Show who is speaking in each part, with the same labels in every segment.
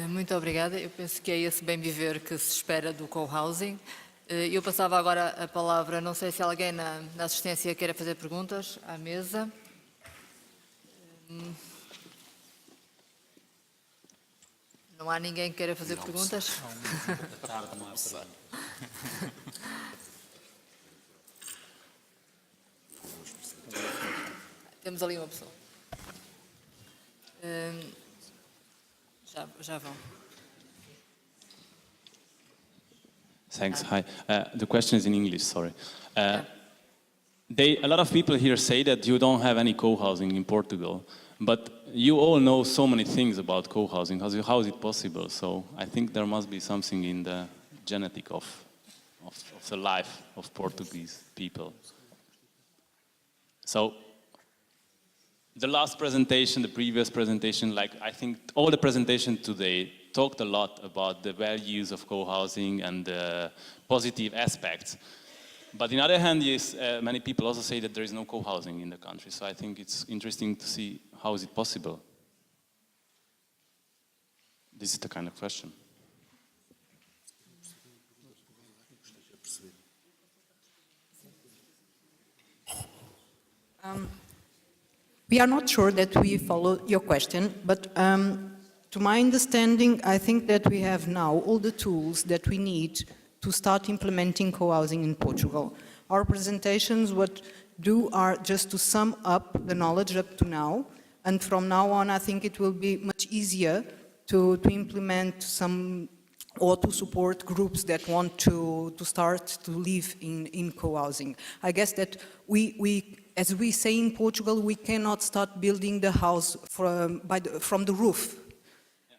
Speaker 1: Muito obrigada. Eu penso que é esse bem viver que se espera do co-housing. Eu passava agora a palavra, não sei se alguém na assistência queira fazer perguntas à mesa. Não há ninguém que queira fazer perguntas? Temos ali uma pessoa. Já vão.
Speaker 2: Thanks. Hi. The question is in English, sorry. A lot of people here say that you don't have any co-housing in Portugal, but you all know so many things about co-housing. How is it possible? So I think there must be something in the genetic of the life of Portuguese people. So the last presentation, the previous presentation, I think all the presentation today talked a lot about the values of co-housing and the positive aspects. But on the other hand, yes, many people also say that there is no co-housing in the country. So I think it's interesting to see how is it possible. This is the kind of question.
Speaker 3: We are not sure that we follow your question, but to my understanding, I think that we have now all the tools that we need to start implementing co-housing in Portugal. Our presentations, what do are just to sum up the knowledge up to now, and from now on I think it will be much easier to implement some or to support groups that want to start to live in co-housing. I guess that as we say in Portugal, we cannot start building the house from the roof.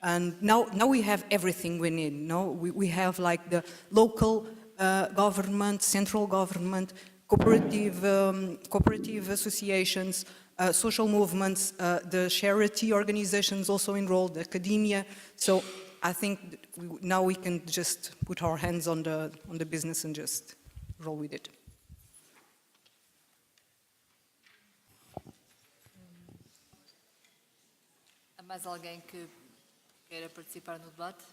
Speaker 3: And now we have everything we need. No, we have like the local government, central government, cooperative associations, social movements, the charity organizations also enrolled, academia. So I think now we can just put our hands on the business and just roll with it.
Speaker 1: Há mais alguém que queira participar no debate?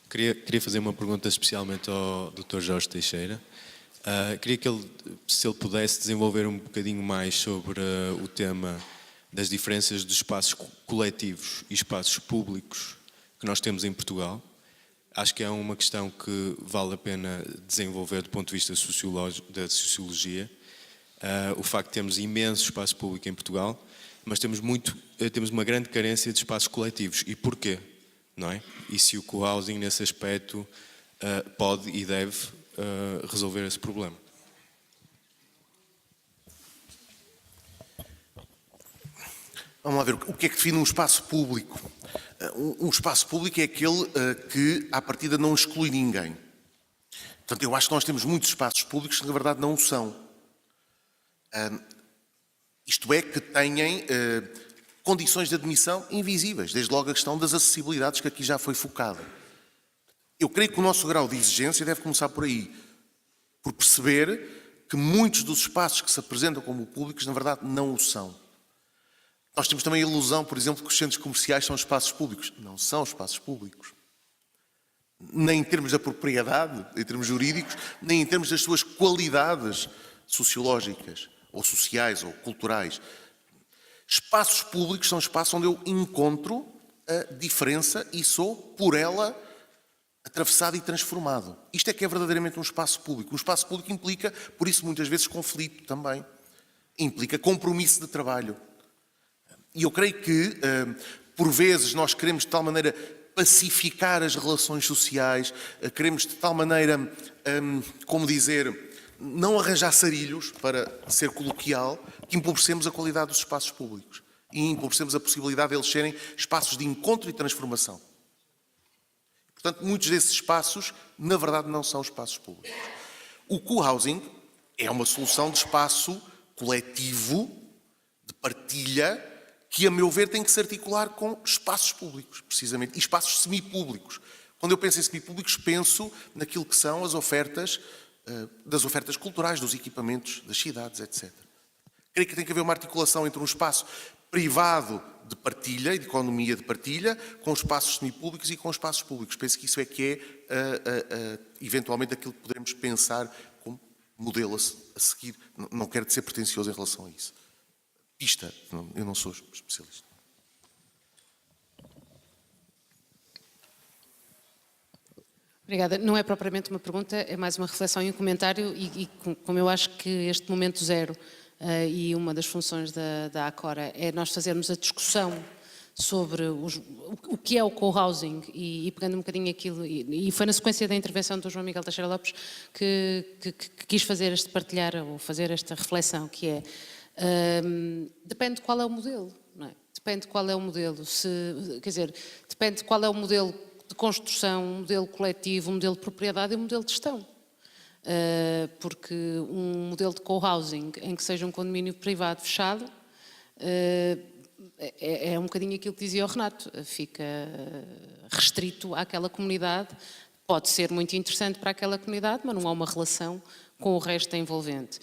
Speaker 4: Queria fazer uma pergunta especialmente ao Dr. Jorge Teixeira. Queria que se ele pudesse desenvolver um bocadinho mais sobre o tema das diferenças dos espaços coletivos e espaços públicos que nós temos em Portugal. Acho que é uma questão que vale a pena desenvolver do ponto de vista da sociologia. O facto de termos imenso espaço público em Portugal, mas temos uma grande carência de espaços coletivos. E porquê? Não é? E se o co-housing nesse aspecto pode e deve resolver esse problema?
Speaker 5: Vamos lá ver, o que é que define um espaço público? Um espaço público é aquele que, à partida, não exclui ninguém. Portanto, eu acho que nós temos muitos espaços públicos que, na verdade, não o são. Isto é, que têm condições de admissão invisíveis, desde logo a questão das acessibilidades que aqui já foi focada. Eu creio que o nosso grau de exigência deve começar por aí, por perceber que muitos dos espaços que se apresentam como públicos, na verdade, não o são. Nós temos também a ilusão, por exemplo, que os centros comerciais são espaços públicos. Não são espaços públicos. Nem em termos da propriedade, em termos jurídicos, nem em termos das suas qualidades sociológicas, ou sociais, ou culturais. Espaços públicos são espaços onde eu encontro a diferença e sou, por ela, atravessado e transformado. Isto é que é verdadeiramente um espaço público. Um espaço público implica, por isso, muitas vezes, conflito também. Implica compromisso de trabalho. E eu creio que, por vezes, nós queremos de tal maneira pacificar as relações sociais, queremos de tal maneira, como dizer, não arranjar sarilhos, para ser coloquial, que empobrecemos a qualidade dos espaços públicos e empobrecemos a possibilidade de eles serem espaços de encontro e transformação. Portanto, muitos desses espaços, na verdade, não são espaços públicos. O co-housing é uma solução de espaço coletivo, de partilha, que, a meu ver, tem que se articular com espaços públicos, precisamente, e espaços semipúblicos. Quando eu penso em semipúblicos, penso naquilo que são as ofertas das ofertas culturais, dos equipamentos, das cidades, etc. Creio que tem que haver uma articulação entre um espaço privado de partilha e de economia de partilha, com espaços semipúblicos e com espaços públicos. Penso que isso é que é, eventualmente, aquilo que podemos pensar como modelo a seguir. Não quero ser pretencioso em relação a isso. Pista, eu não sou especialista.
Speaker 6: Obrigada. Não é propriamente uma pergunta, é mais uma reflexão e um comentário, e como eu acho que este momento zero e uma das funções da Acora é nós fazermos a discussão sobre o que é o co-housing e pegando um bocadinho aquilo, e foi na sequência da intervenção do João Miguel Teixeira Lopes que quis fazer este partilhar ou fazer esta reflexão, que é, depende de qual é o modelo, não é? Depende de qual é o modelo, quer dizer, depende de qual é o modelo de construção, um modelo coletivo, um modelo de propriedade e um modelo de gestão. Porque um modelo de co-housing em que seja um condomínio privado fechado é um bocadinho aquilo que dizia o Renato, fica restrito àquela comunidade, pode ser muito interessante para aquela comunidade, mas não há uma relação com o resto envolvente.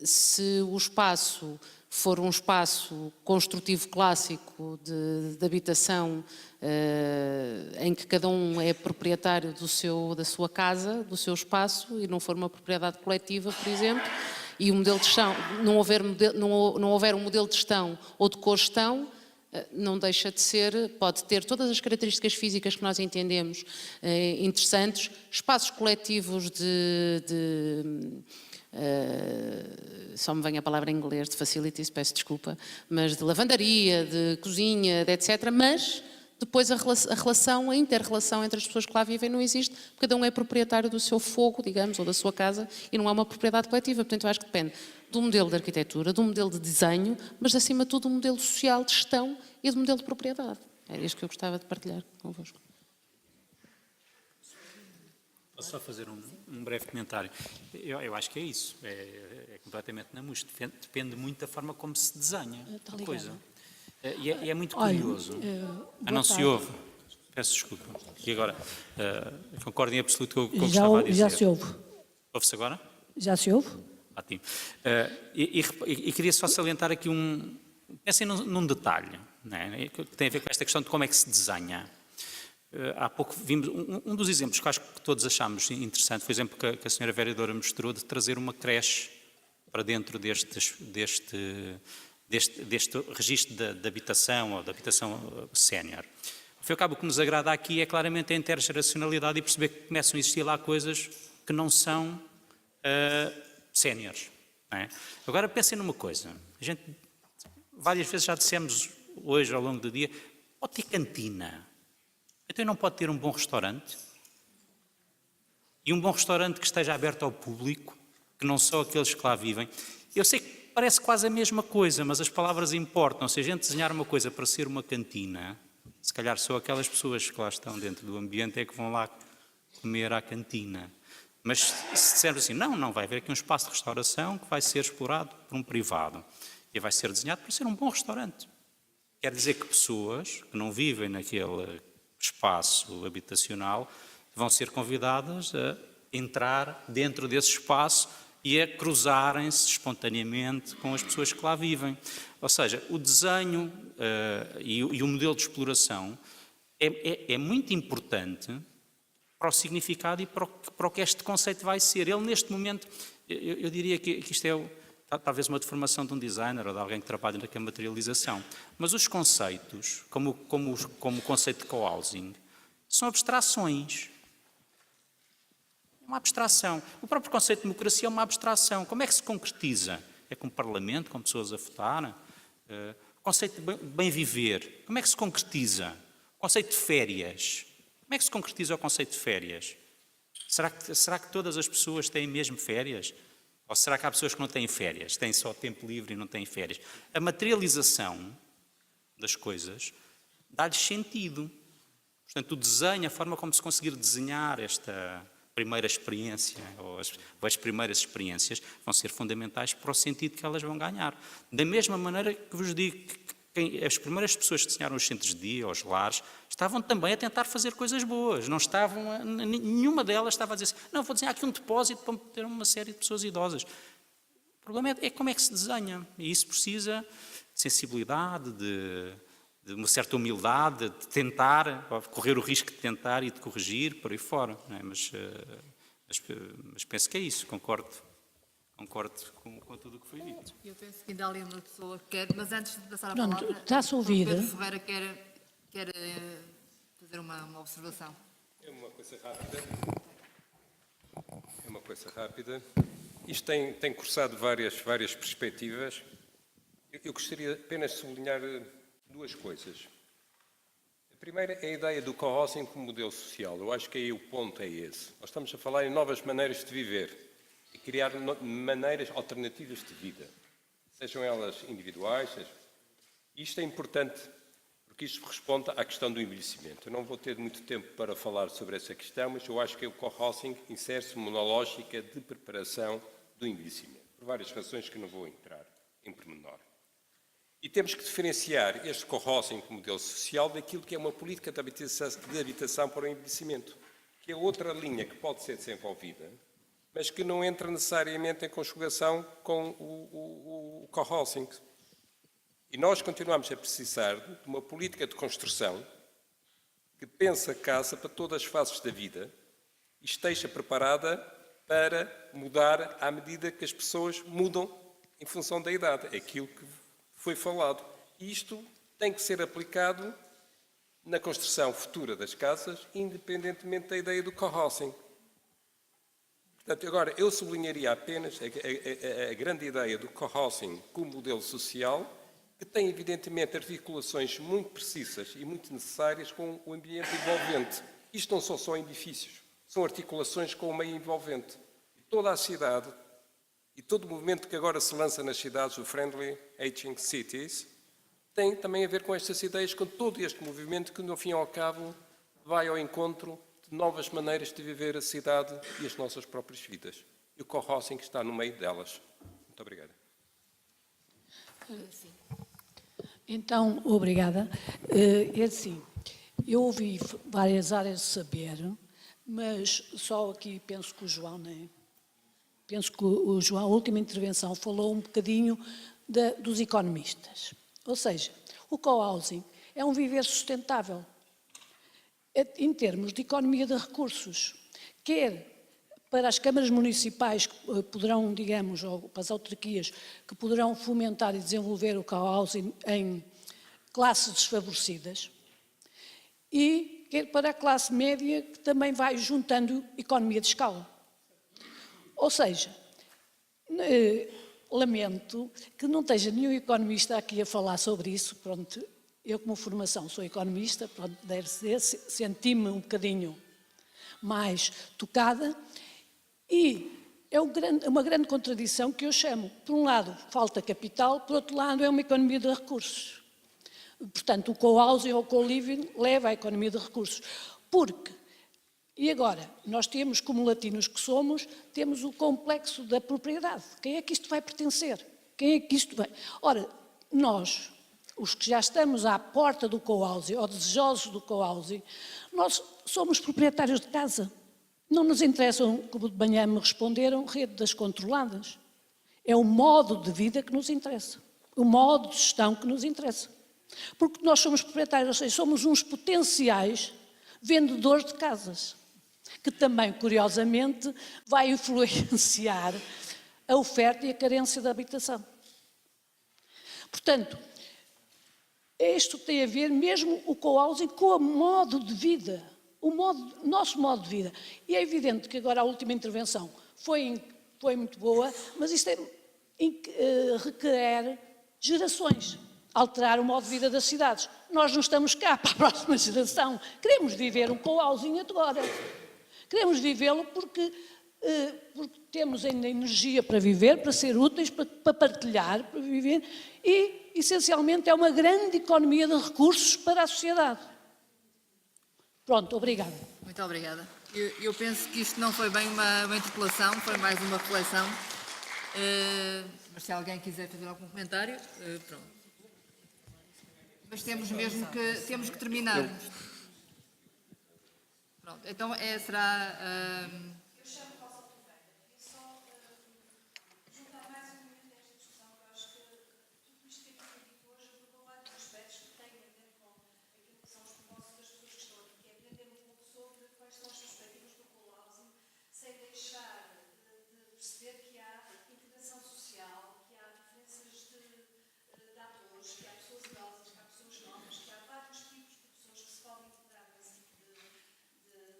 Speaker 6: Se o espaço for um espaço construtivo clássico de habitação em que cada um é proprietário da sua casa, do seu espaço, e não for uma propriedade coletiva, por exemplo, e o modelo de gestão, não houver um modelo de gestão ou de cogestão, não deixa de ser, pode ter todas as características físicas que nós entendemos interessantes, espaços coletivos só me vem a palavra em inglês de facilities, peço desculpa, mas de lavandaria, de cozinha, etc. Mas depois a inter-relação entre as pessoas que lá vivem não existe, porque cada um é proprietário do seu fogo, digamos, ou da sua casa, e não há uma propriedade coletiva. Portanto, eu acho que depende do modelo de arquitetura, do modelo de desenho, mas acima de tudo do modelo social de gestão e do modelo de propriedade. Era isto que eu gostava de partilhar convosco.
Speaker 7: Posso só fazer um breve comentário? Eu acho que é isso, é completamente na mousse, depende muito da forma como se desenha a coisa. E é muito curioso. Não se ouve. Peço desculpa. E agora, concordo em absoluto com o que estava a dizer.
Speaker 8: Já se ouve.
Speaker 7: Ouve-se agora?
Speaker 8: Já se ouve?
Speaker 7: Ótimo. E queria só salientar aqui pensem num detalhe, não é? Que tem a ver com esta questão de como é que se desenha. Há pouco vimos, um dos exemplos que acho que todos achámos interessante foi o exemplo que a senhora vereadora mostrou de trazer uma creche para dentro deste registro de habitação ou de habitação sénior. Ao cabo, o que nos agrada aqui é claramente a intergeracionalidade e perceber que começam a existir lá coisas que não são séniores. É? Agora pensem numa coisa, a gente várias vezes já dissemos hoje ao longo do dia, pode ter cantina. Então não pode ter um bom restaurante? E um bom restaurante que esteja aberto ao público, que não só aqueles que lá vivem. Eu sei que parece quase a mesma coisa, mas as palavras importam. Se a gente desenhar uma coisa para ser uma cantina, se calhar só aquelas pessoas que lá estão dentro do ambiente é que vão lá comer à cantina. Mas se dissermos assim, não vai haver aqui um espaço de restauração que vai ser explorado por um privado e vai ser desenhado para ser um bom restaurante. Quer dizer que pessoas que não vivem naquele espaço habitacional vão ser convidadas a entrar dentro desse espaço e a cruzarem-se espontaneamente com as pessoas que lá vivem. Ou seja, o desenho e o modelo de exploração é muito importante para o significado e para o que este conceito vai ser. Ele, neste momento, eu diria que isto é talvez uma deformação de um designer ou de alguém que trabalha na materialização. Mas os conceitos, como o conceito de co-housing, são abstrações. É uma abstração. O próprio conceito de democracia é uma abstração. Como é que se concretiza? É com o Parlamento, com pessoas a votar? O conceito de bem viver, como é que se concretiza? O conceito de férias, como é que se concretiza o conceito de férias? Será que todas as pessoas têm mesmo férias? Ou será que há pessoas que não têm férias, têm só tempo livre e não têm férias? A materialização das coisas dá-lhes sentido. Portanto, o desenho, a forma como se conseguir desenhar esta primeira experiência, ou as primeiras experiências, vão ser fundamentais para o sentido que elas vão ganhar. Da mesma maneira que vos digo as primeiras pessoas que desenharam os centros de dia, os lares, estavam também a tentar fazer coisas boas. Não estavam, nenhuma delas estava a dizer assim, não, vou desenhar aqui um depósito para ter uma série de pessoas idosas. O problema é como é que se desenha. E isso precisa de sensibilidade, de uma certa humildade, de tentar, correr o risco de tentar e de corrigir, por aí fora. Não é? Mas penso que é isso, concordo com tudo o que foi dito.
Speaker 1: Eu penso que ainda há ali uma pessoa que quer, mas antes de passar a
Speaker 8: Pronto,
Speaker 1: palavra,
Speaker 8: está-se a ouvir.
Speaker 1: o Pedro Ferreira quer fazer uma observação.
Speaker 9: É uma coisa rápida. Isto tem cursado várias perspectivas. Eu gostaria apenas de sublinhar duas coisas. A primeira é a ideia do co-housing como modelo social. Eu acho que aí o ponto é esse. Nós estamos a falar em novas maneiras de viver e criar maneiras alternativas de vida, sejam elas individuais. Isto é importante porque isto responde à questão do envelhecimento. Eu não vou ter muito tempo para falar sobre essa questão, mas eu acho que o co-housing insere-se numa lógica de preparação do envelhecimento, por várias razões que não vou entrar em pormenor. E temos que diferenciar este co-housing como modelo social daquilo que é uma política de habitação para o envelhecimento, que é outra linha que pode ser desenvolvida, mas que não entra necessariamente em conjugação com o co-housing. E nós continuamos a precisar de uma política de construção que pense a casa para todas as fases da vida e esteja preparada para mudar à medida que as pessoas mudam em função da idade. É aquilo que foi falado. E isto tem que ser aplicado na construção futura das casas, independentemente da ideia do co-housing. Portanto, agora, eu sublinharia apenas a grande ideia do co-housing como modelo social, que tem, evidentemente, articulações muito precisas e muito necessárias com o ambiente envolvente. Isto não são só edifícios, são articulações com o meio envolvente. E toda a cidade, e todo o movimento que agora se lança nas cidades, o Friendly Aging Cities, tem também a ver com estas ideias, com todo este movimento que, no fim e ao cabo, vai ao encontro de novas maneiras de viver a cidade e as nossas próprias vidas. E o co-housing está no meio delas. Muito obrigado.
Speaker 8: Então, obrigada. É assim, eu ouvi várias áreas de saber, mas só aqui penso que o João, né? Penso que o João, a última intervenção, falou um bocadinho dos economistas. Ou seja, o co-housing é um viver sustentável em termos de economia de recursos, quer para as câmaras municipais que poderão, digamos, ou para as autarquias, que poderão fomentar e desenvolver o co-housing em classes desfavorecidas, e quer para a classe média, que também vai juntando economia de escala. Ou seja, lamento que não esteja nenhum economista aqui a falar sobre isso. Pronto, eu como formação sou economista, pronto, deve ser, senti-me um bocadinho mais tocada, e é uma grande contradição que eu chamo. Por um lado, falta capital, por outro lado, é uma economia de recursos. Portanto, o co-housing ou o co-living leva à economia de recursos. Porque, e agora, nós temos, como latinos que somos, temos o complexo da propriedade. Quem é que isto vai pertencer? Quem é que isto vai... Ora, nós, os que já estamos à porta do co-housing, ou desejosos do co-housing, nós somos proprietários de casa. Não nos interessam, como de manhã me responderam, rede das controladas. É o modo de vida que nos interessa. O modo de gestão que nos interessa. Porque nós somos proprietários, ou seja, somos uns potenciais vendedores de casas, que também, curiosamente, vai influenciar a oferta e a carência da habitação. Portanto, isto tem a ver mesmo o co-housing com o modo de vida, nosso modo de vida. E é evidente que agora a última intervenção foi muito boa, mas isto requer gerações. Alterar o modo de vida das cidades. Nós não estamos cá para a próxima geração. Queremos viver um co-housing agora. Queremos vivê-lo porque temos ainda energia para viver, para ser úteis, para partilhar, para viver, e, essencialmente, é uma grande economia de recursos para a sociedade. Pronto, obrigada.
Speaker 1: Muito obrigada. Eu penso que isto não foi bem uma interpelação, foi mais uma reflexão. Mas se alguém quiser fazer algum comentário, pronto. Mas temos mesmo que terminar. Pronto, então será...
Speaker 10: Eu chamo para o e só juntar mais um momento desta discussão, que eu acho que tudo isto que foi dito hoje abordou vários aspectos que têm a ver com aquilo que são os propósitos das pessoas que estão aqui, que é aprender um pouco sobre quais são as perspectivas do co-housing, sem deixar de perceber que há integração social, que há diferenças de atores, que há pessoas idosas, que há pessoas novas, que há vários tipos de pessoas que se podem integrar nesse tipo de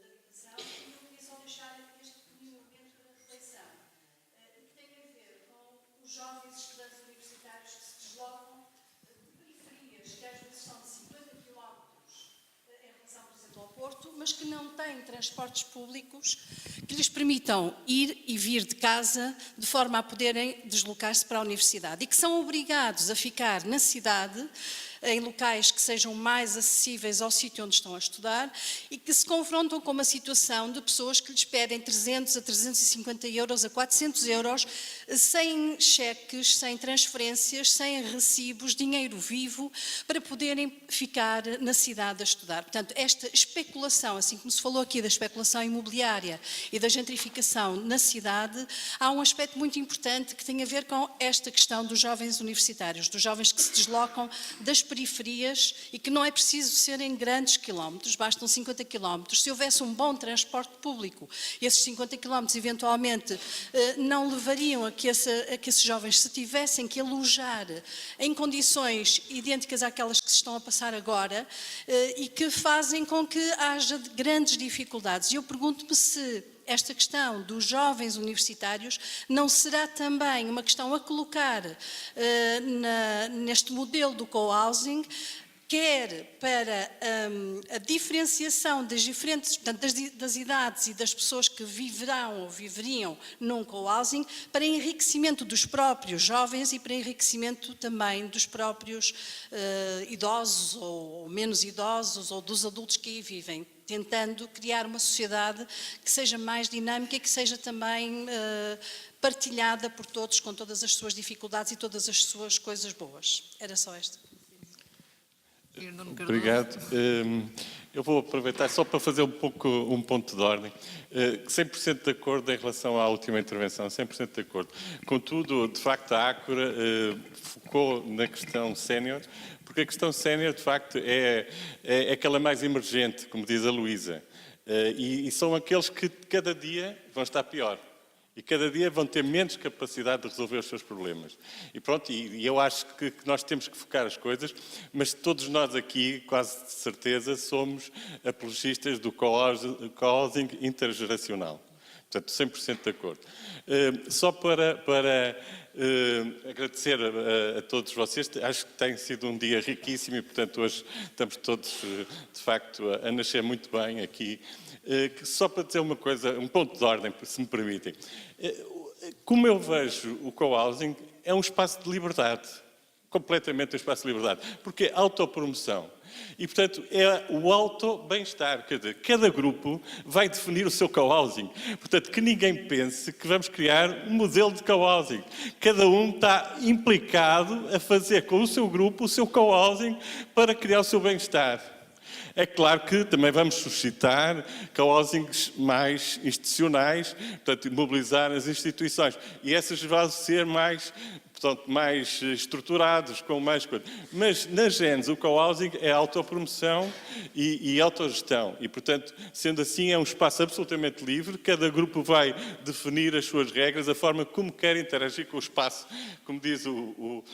Speaker 10: habitação. E eu queria só deixar este pequenino momento para reflexão, que tem a ver com os jovens estudantes universitários que se deslocam de periferias, que às vezes são de 50 km em relação, por exemplo, ao Porto, mas que não têm transportes públicos que lhes permitam ir e vir de casa de forma a poderem deslocar-se para a universidade e que são obrigados a ficar na cidade em locais que sejam mais acessíveis ao sítio onde estão a estudar e que se confrontam com uma situação de pessoas que lhes pedem 300 a 350 euros, a 400 euros, sem cheques, sem transferências, sem recibos, dinheiro vivo, para poderem ficar na cidade a estudar. Portanto, esta especulação, assim como se falou aqui da especulação imobiliária e da gentrificação na cidade, há um aspecto muito importante que tem a ver com esta questão dos jovens universitários, dos jovens que se deslocam das periferias e que não é preciso serem grandes quilómetros, bastam 50 quilómetros. Se houvesse um bom transporte público, esses 50 quilómetros eventualmente não levariam a que esses jovens se tivessem que alojar em condições idênticas àquelas que se estão a passar agora e que fazem com que haja grandes dificuldades. E eu pergunto-me se esta questão dos jovens universitários não será também uma questão a colocar neste modelo do co-housing, quer para a diferenciação das diferentes, portanto, das idades e das pessoas que viverão ou viveriam num co-housing, para enriquecimento dos próprios jovens e para enriquecimento também dos próprios idosos ou menos idosos ou dos adultos que aí vivem, tentando criar uma sociedade que seja mais dinâmica e que seja também partilhada por todos, com todas as suas dificuldades e todas as suas coisas boas. Era só esta.
Speaker 11: Obrigado. Eu vou aproveitar só para fazer um ponto de ordem. 100% de acordo em relação à última intervenção, 100% de acordo. Contudo, de facto, a Ácora focou na questão sénior, porque a questão sénior, de facto, é aquela mais emergente, como diz a Luísa. E são aqueles que cada dia vão estar pior. E cada dia vão ter menos capacidade de resolver os seus problemas. E pronto, e eu acho que nós temos que focar as coisas, mas todos nós aqui, quase de certeza, somos apologistas do co-housing intergeracional. Portanto, 100% de acordo. Só para agradecer a todos vocês, acho que tem sido um dia riquíssimo e, portanto, hoje estamos todos, de facto, a nascer muito bem aqui. Só para dizer uma coisa, um ponto de ordem, se me permitem. Como eu vejo o co-housing, é um espaço de liberdade, completamente um espaço de liberdade, porque é autopromoção. E, portanto, é o auto-bem-estar. Quer dizer, cada grupo vai definir o seu co-housing. Portanto, que ninguém pense que vamos criar um modelo de co-housing. Cada um está implicado a fazer com o seu grupo o seu co-housing para criar o seu bem-estar. É claro que também vamos suscitar co-housings mais institucionais, portanto, mobilizar as instituições. E essas vão ser mais estruturados, com mais coisas. Mas, na gênese, o co-housing é autopromoção e autogestão. E, portanto, sendo assim, é um espaço absolutamente livre. Cada grupo vai definir as suas regras, a forma como quer interagir com o espaço. Como diz o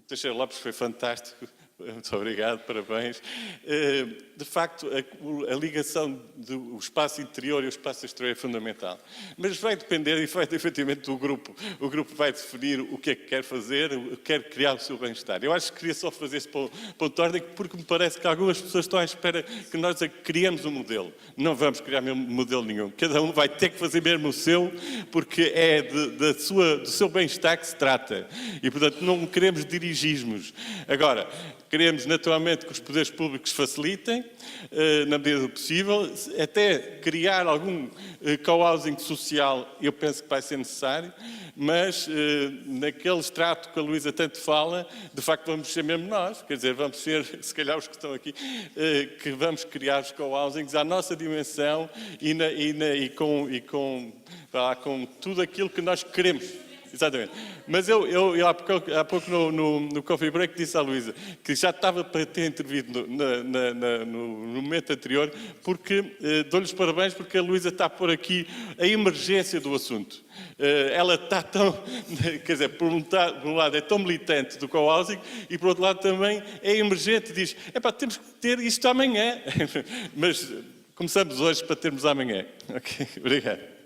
Speaker 11: Teixeira Lopes, foi fantástico. Muito obrigado, parabéns. De facto, a ligação do espaço interior e o espaço exterior é fundamental. Mas vai depender, efetivamente, do grupo. O grupo vai definir o que é que quer fazer, quer criar o seu bem-estar. Eu acho que queria só fazer esse ponto de ordem, porque me parece que algumas pessoas estão à espera que nós criemos um modelo. Não vamos criar mesmo modelo nenhum. Cada um vai ter que fazer mesmo o seu, porque é do seu bem-estar que se trata. E, portanto, não queremos dirigismos. Agora, Queremos, naturalmente, que os poderes públicos facilitem, na medida do possível, até criar algum co-housing social, eu penso que vai ser necessário, mas naquele extrato que a Luísa tanto fala, de facto vamos ser mesmo nós, quer dizer, vamos ser, se calhar os que estão aqui, que vamos criar os co-housings à nossa dimensão e com tudo aquilo que nós queremos. Exatamente. Mas eu há pouco no Coffee Break disse à Luísa que já estava para ter intervido no momento anterior, porque dou-lhes parabéns porque a Luísa está a pôr aqui a emergência do assunto. Ela está tão, quer dizer, por um lado é tão militante do co-housing e por outro lado também é emergente, diz, temos que ter isto amanhã. Mas começamos hoje para termos amanhã. Ok, obrigado.